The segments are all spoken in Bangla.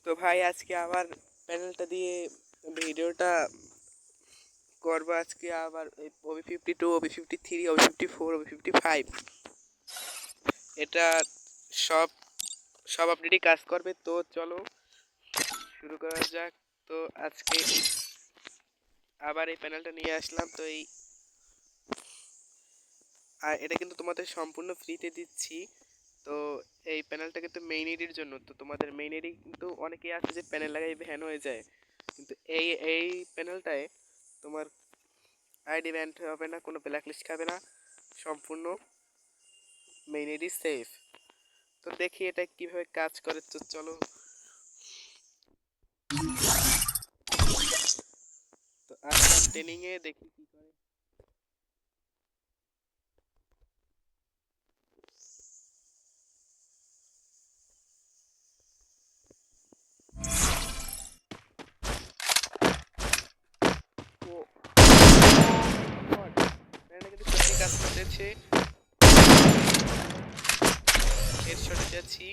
তো ভাই আজকে আবার প্যানেলটা দিয়ে ভিডিওটা করবো। আজকে আবার OB52, OB53, OB54, OB55 এটা সব সব আপডেটই কাজ করবে। তো চলো শুরু করা যাক। তো আজকে আবার এই প্যানেলটা নিয়ে আসলাম। তো এটা কিন্তু তোমাদের সম্পূর্ণ ফ্রিতে দিচ্ছি। তো এই প্যানেলটা কিন্তু মেইন আইডির জন্য। তো তোমাদের মেইন আইডি কিন্তু অনেকেই আছে যে প্যানেল লাগাই ব্যান হয়ে যায়, কিন্তু এই প্যানেলটায় তোমার আইডি ব্যান হবে না, কোনো ব্ল্যাকলিস্ট খাবে না, সম্পূর্ণ মেইন আইডি সেফ। তো দেখি এটা কিভাবে কাজ করে। তো চলো। তো আসলাম ট্রেনিংয়ে, দেখি কি করে। ও প্যানেলটা কিন্তু সত্যি কাজ করতেছে। হেডশটে যাচ্ছি।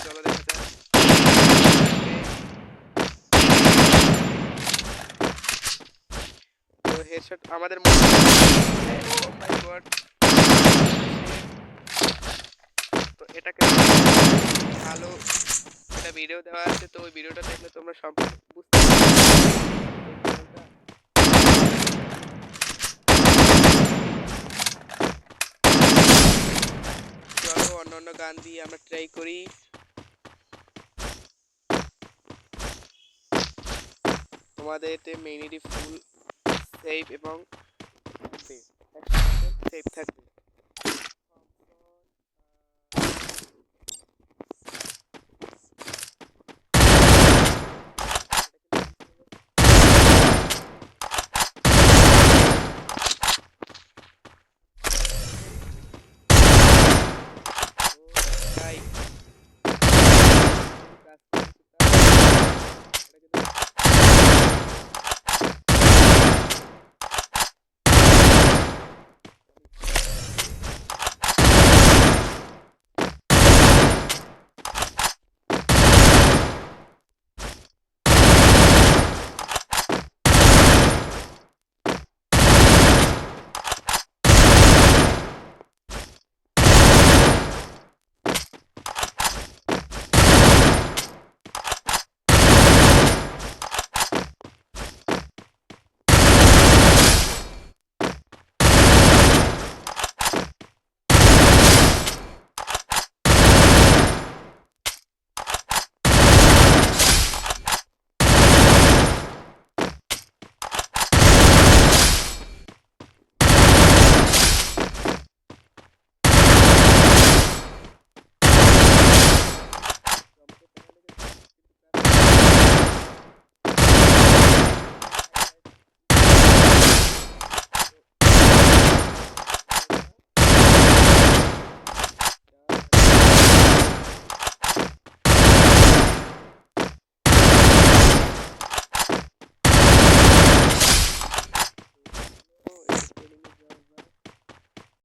চলো দেখা যাক। তো হেডশট আমাদের ও মাই গড। তো এটাকে ভালো একটা ভিডিও দেওয়া আছে, তো ওই ভিডিওটা দেখলে তোমরা সম্পূর্ণ বুঝতে পারবে। চলো অন্য গান দিয়ে আমরা ট্রাই করি। তোমাদের এতে মেইন আইডি ফুল সেফ এবং সেফ থাকবে।